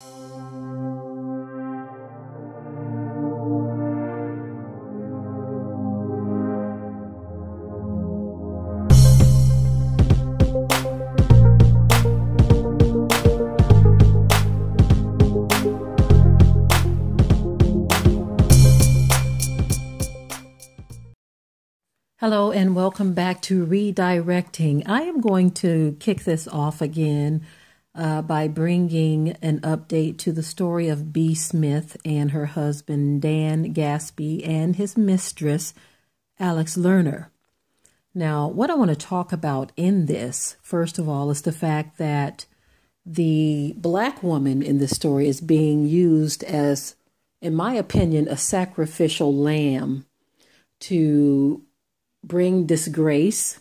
Hello and welcome back to Redirecting. I am going to kick this off again by bringing an update to the story of B. Smith and her husband Dan Gaspy and his mistress Alex Lerner. Now, what I want to talk about in this, first of all, is the fact that the black woman in this story is being used as, in my opinion, a sacrificial lamb to bring disgrace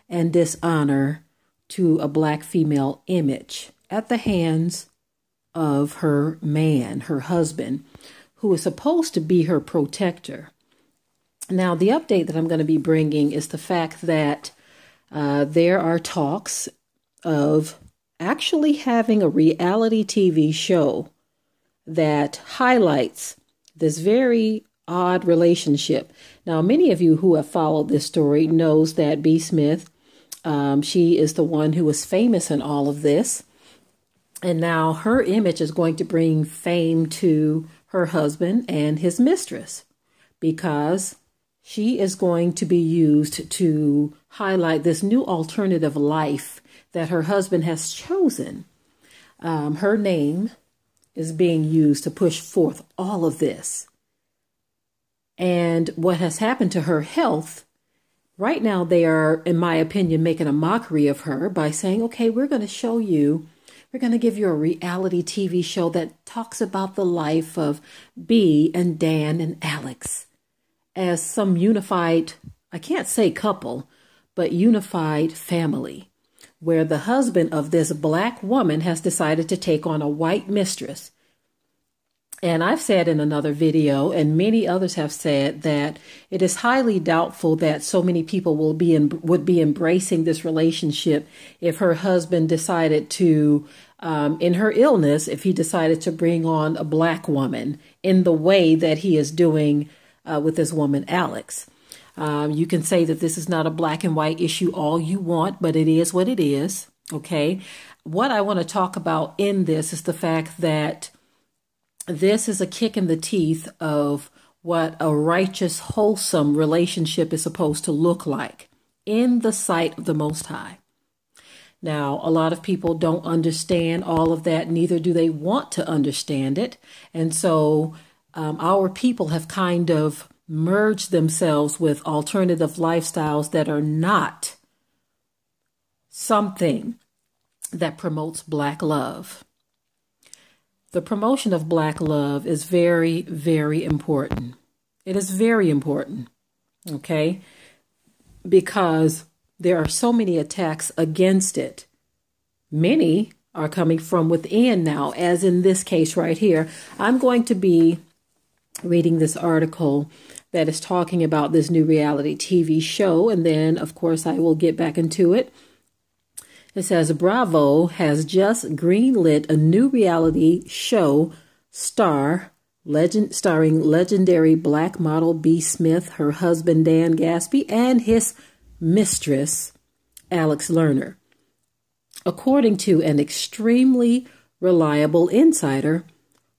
and dishonor to a black female image at the hands of her man, her husband, who is supposed to be her protector. Now, the update that I'm going to be bringing is the fact that there are talks of actually having a reality TV show that highlights this very odd relationship. Now, many of you who have followed this story knows that B. Smith, she is the one who was famous in all of this. And now her image is going to bring fame to her husband and his mistress, because she is going to be used to highlight this new alternative life that her husband has chosen. Her name is being used to push forth all of this. And what has happened to her health, right now they are, in my opinion, making a mockery of her by saying, okay, we're going to give you a reality TV show that talks about the life of B and Dan and Alex as some unified, I can't say couple, but unified family, where the husband of this black woman has decided to take on a white mistress. And I've said in another video, and many others have said, that it is highly doubtful that so many people would be embracing this relationship if her husband decided to, in her illness, if he decided to bring on a black woman in the way that he is doing with this woman, Alex. You can say that this is not a black and white issue all you want, but it is what it is. Okay. What I want to talk about in this is the fact that this is a kick in the teeth of what a righteous, wholesome relationship is supposed to look like in the sight of the Most High. Now, a lot of people don't understand all of that, neither do they want to understand it. And so our people have kind of merged themselves with alternative lifestyles that are not something that promotes black love. The promotion of black love is very, very important. It is very important, okay? Because there are so many attacks against it. Many are coming from within now, as in this case right here. I'm going to be reading this article that is talking about this new reality TV show, and then, of course, I will get back into it. It says, Bravo has just greenlit a new reality show starring legendary black model B. Smith, her husband Dan Gaspy, and his mistress, Alex Lerner. According to an extremely reliable insider,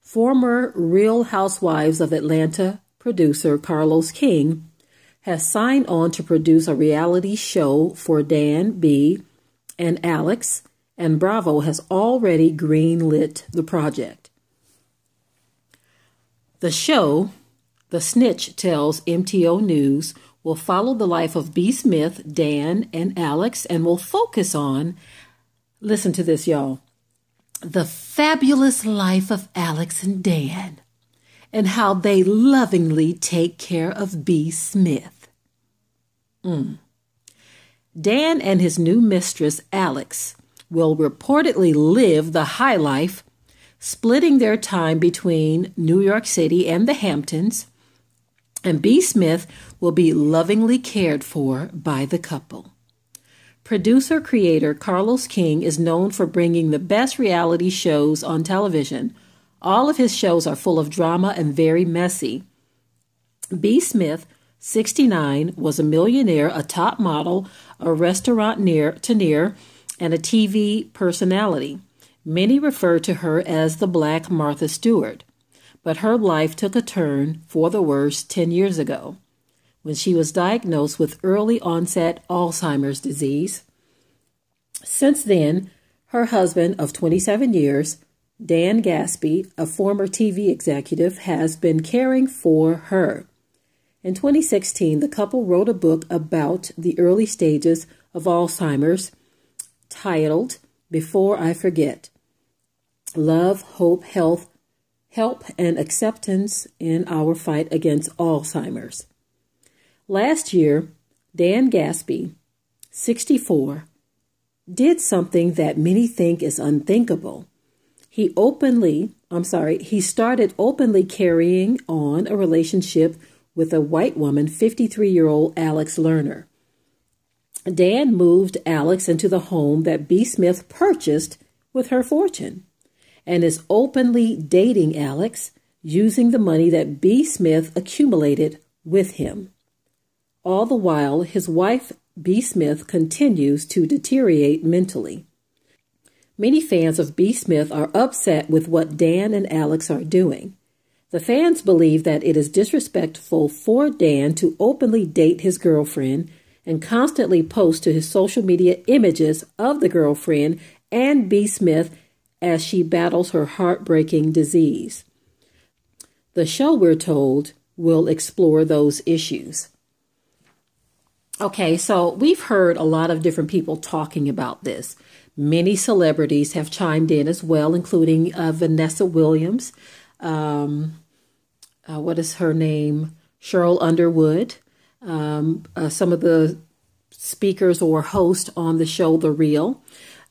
former Real Housewives of Atlanta producer Carlos King has signed on to produce a reality show for Dan, B., and Alex, and Bravo has already greenlit the project. The show, The Snitch Tells MTO News, will follow the life of B. Smith, Dan, and Alex, and will focus on, listen to this, y'all, the fabulous life of Alex and Dan, and how they lovingly take care of B. Smith. Dan and his new mistress, Alex, will reportedly live the high life, splitting their time between New York City and the Hamptons, and B. Smith will be lovingly cared for by the couple. Producer-creator Carlos King is known for bringing the best reality shows on television. All of his shows are full of drama and very messy. B. Smith, 69, was a millionaire, a top model, a restaurateur, and a TV personality. Many refer to her as the Black Martha Stewart. But her life took a turn for the worse 10 years ago, when she was diagnosed with early onset Alzheimer's disease. Since then, her husband of 27 years, Dan Gaspy, a former TV executive, has been caring for her. In 2016, the couple wrote a book about the early stages of Alzheimer's titled Before I Forget: Love, Hope, Help, and Acceptance in Our Fight Against Alzheimer's. Last year, Dan Gaspy, 64, did something that many think is unthinkable. He started openly carrying on a relationship with a white woman, 53-year-old Alex Lerner. Dan moved Alex into the home that B. Smith purchased with her fortune and is openly dating Alex using the money that B. Smith accumulated with him. All the while, his wife, B. Smith, continues to deteriorate mentally. Many fans of B. Smith are upset with what Dan and Alex are doing. The fans believe that it is disrespectful for Dan to openly date his girlfriend and constantly post to his social media images of the girlfriend and B. Smith as she battles her heartbreaking disease. The show, we're told, will explore those issues. Okay, so we've heard a lot of different people talking about this. Many celebrities have chimed in as well, including Vanessa Williams. What is her name? Cheryl Underwood. Some of the speakers or hosts on the show The Real.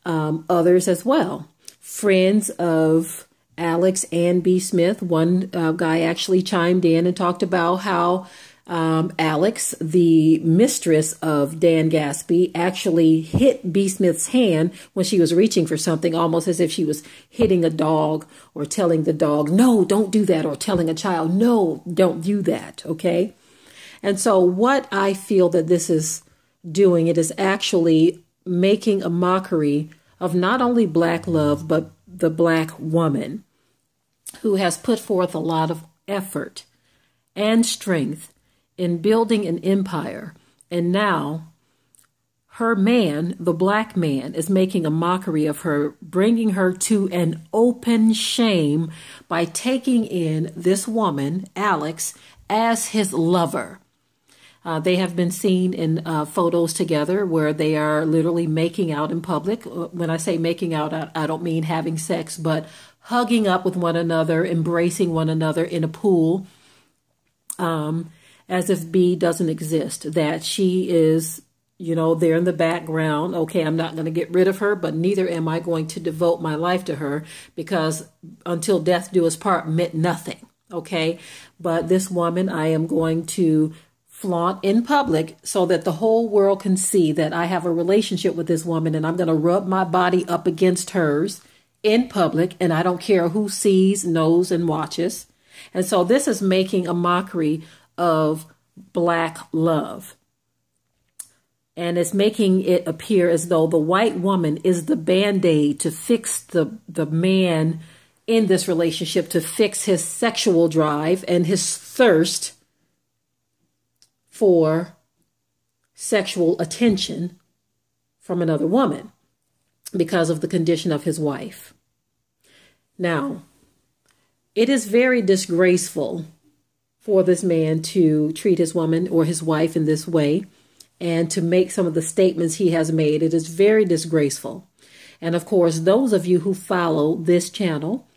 Others as well. Friends of Alex and B. Smith. One guy actually chimed in and talked about how Alex, the mistress of Dan Gaspy, actually hit B. Smith's hand when she was reaching for something, almost as if she was hitting a dog or telling the dog, no, don't do that, or telling a child, no, don't do that, okay? And so what I feel that this is doing, it is actually making a mockery of not only Black love, but the Black woman who has put forth a lot of effort and strength in building an empire. And now her man, the Black man, is making a mockery of her, bringing her to an open shame by taking in this woman, Alex, as his lover. They have been seen in photos together where they are literally making out in public. When I say making out, I don't mean having sex, but hugging up with one another, embracing one another in a pool, as if B doesn't exist, that she is, there in the background. Okay, I'm not going to get rid of her, but neither am I going to devote my life to her, because until death do us part meant nothing. Okay, but this woman I am going to flaunt in public so that the whole world can see that I have a relationship with this woman, and I'm going to rub my body up against hers in public, and I don't care who sees, knows, and watches. And so this is making a mockery of Black love. And it's making it appear as though the white woman is the Band-Aid to fix the man in this relationship, to fix his sexual drive and his thirst for sexual attention from another woman because of the condition of his wife. Now, it is very disgraceful for this man to treat his woman or his wife in this way and to make some of the statements he has made. It is very disgraceful. And of course, those of you who follow this channel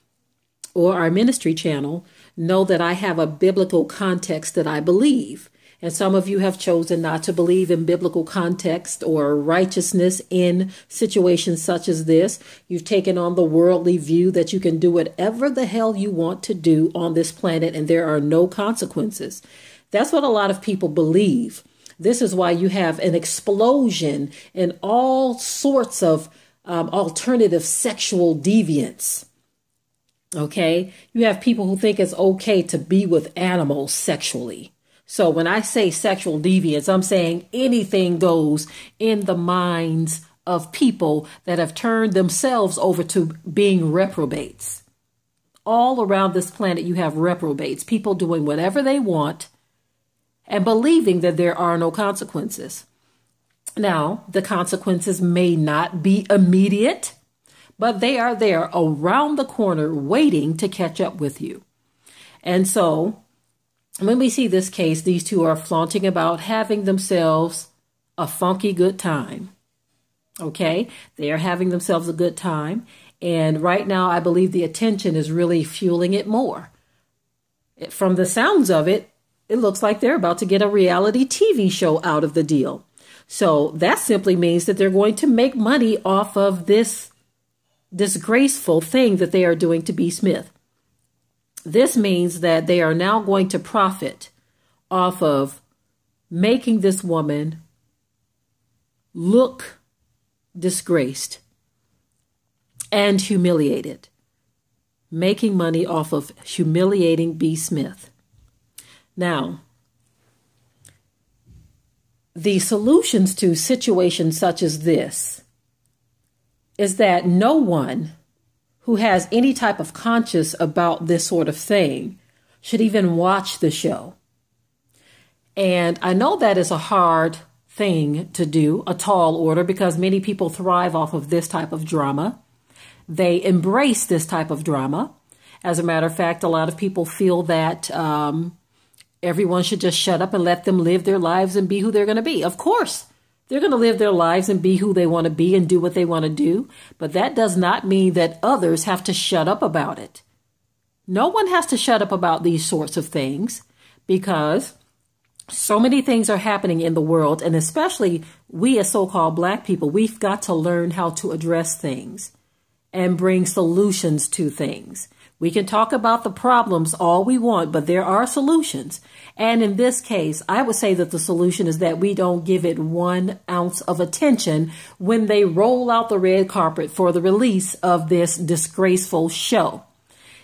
or our ministry channel know that I have a biblical context that I believe. And some of you have chosen not to believe in biblical context or righteousness in situations such as this. You've taken on the worldly view that you can do whatever the hell you want to do on this planet and there are no consequences. That's what a lot of people believe. This is why you have an explosion in all sorts of alternative sexual deviance. Okay, you have people who think it's okay to be with animals sexually. So when I say sexual deviance, I'm saying anything goes in the minds of people that have turned themselves over to being reprobates. All around this planet, you have reprobates, people doing whatever they want and believing that there are no consequences. Now, the consequences may not be immediate, but they are there around the corner waiting to catch up with you. And so when we see this case, these two are flaunting about having themselves a funky good time. Okay, they are having themselves a good time. And right now, I believe the attention is really fueling it more. From the sounds of it, it looks like they're about to get a reality TV show out of the deal. So that simply means that they're going to make money off of this disgraceful thing that they are doing to B. Smith. This means that they are now going to profit off of making this woman look disgraced and humiliated, making money off of humiliating B. Smith. Now, the solutions to situations such as this is that no one who has any type of conscience about this sort of thing should even watch the show. And I know that is a hard thing to do, a tall order, because many people thrive off of this type of drama. They embrace this type of drama. As a matter of fact, a lot of people feel that everyone should just shut up and let them live their lives and be who they're going to be. Of course, they're going to live their lives and be who they want to be and do what they want to do. But that does not mean that others have to shut up about it. No one has to shut up about these sorts of things, because so many things are happening in the world. And especially we as so-called Black people, we've got to learn how to address things and bring solutions to things. We can talk about the problems all we want, but there are solutions. And in this case, I would say that the solution is that we don't give it 1 ounce of attention when they roll out the red carpet for the release of this disgraceful show.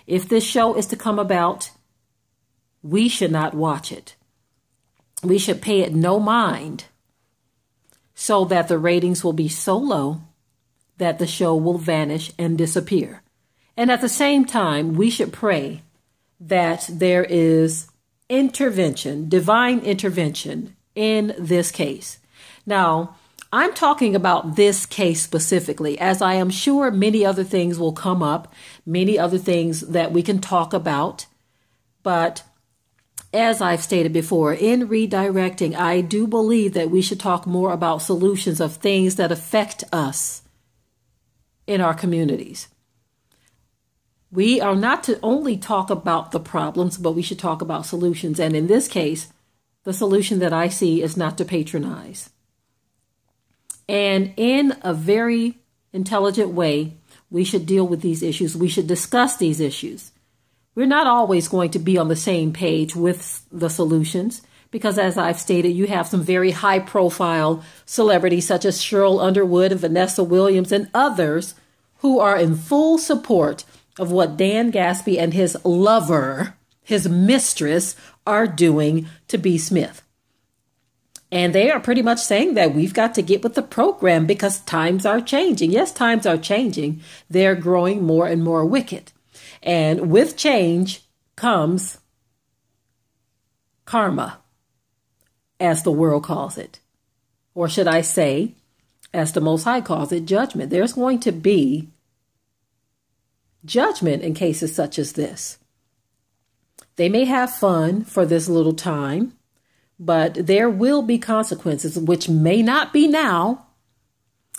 If this show is to come about, we should not watch it. We should pay it no mind, so that the ratings will be so low that the show will vanish and disappear. And at the same time, we should pray that there is intervention, divine intervention in this case. Now, I'm talking about this case specifically, as I am sure many other things will come up, many other things that we can talk about. But as I've stated before, in redirecting, I do believe that we should talk more about solutions of things that affect us in our communities. We are not to only talk about the problems, but we should talk about solutions. And in this case, the solution that I see is not to patronize. And in a very intelligent way, we should deal with these issues. We should discuss these issues. We're not always going to be on the same page with the solutions, because as I've stated, you have some very high profile celebrities such as Cheryl Underwood and Vanessa Williams and others who are in full support of what Dan Gaspy and his lover, his mistress, are doing to B. Smith. And they are pretty much saying that we've got to get with the program because times are changing. Yes, times are changing. They're growing more and more wicked. And with change comes karma, as the world calls it. Or should I say, as the Most High calls it, judgment. There's going to be judgment in cases such as this. They may have fun for this little time, but there will be consequences, which may not be now,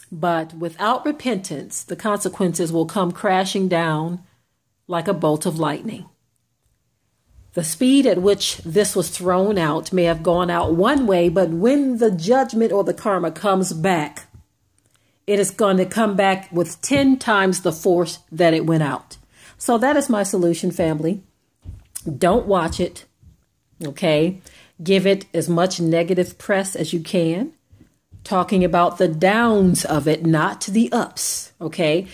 but without repentance, the consequences will come crashing down like a bolt of lightning. The speed at which this was thrown out may have gone out one way, but when the judgment or the karma comes back, it is going to come back with 10 times the force that it went out. So that is my solution, family. Don't watch it. Okay. Give it as much negative press as you can, talking about the downs of it, not the ups, okay?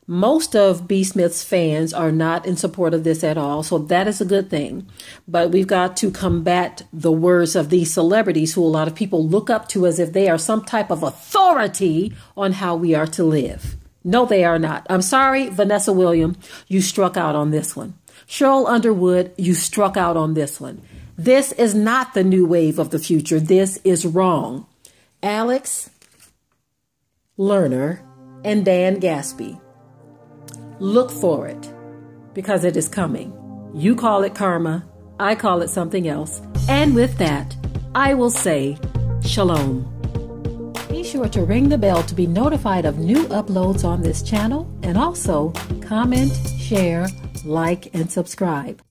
Most of B. Smith's fans are not in support of this at all, so that is a good thing. But we've got to combat the words of these celebrities who a lot of people look up to as if they are some type of authority on how we are to live. No, they are not. I'm sorry, Vanessa Williams, you struck out on this one. Cheryl Underwood, you struck out on this one. This is not the new wave of the future. This is wrong. Alex Lerner and Dan Gaspy, look for it because it is coming. You call it karma. I call it something else. And with that, I will say shalom. Be sure to ring the bell to be notified of new uploads on this channel, and also comment, share, like, and subscribe.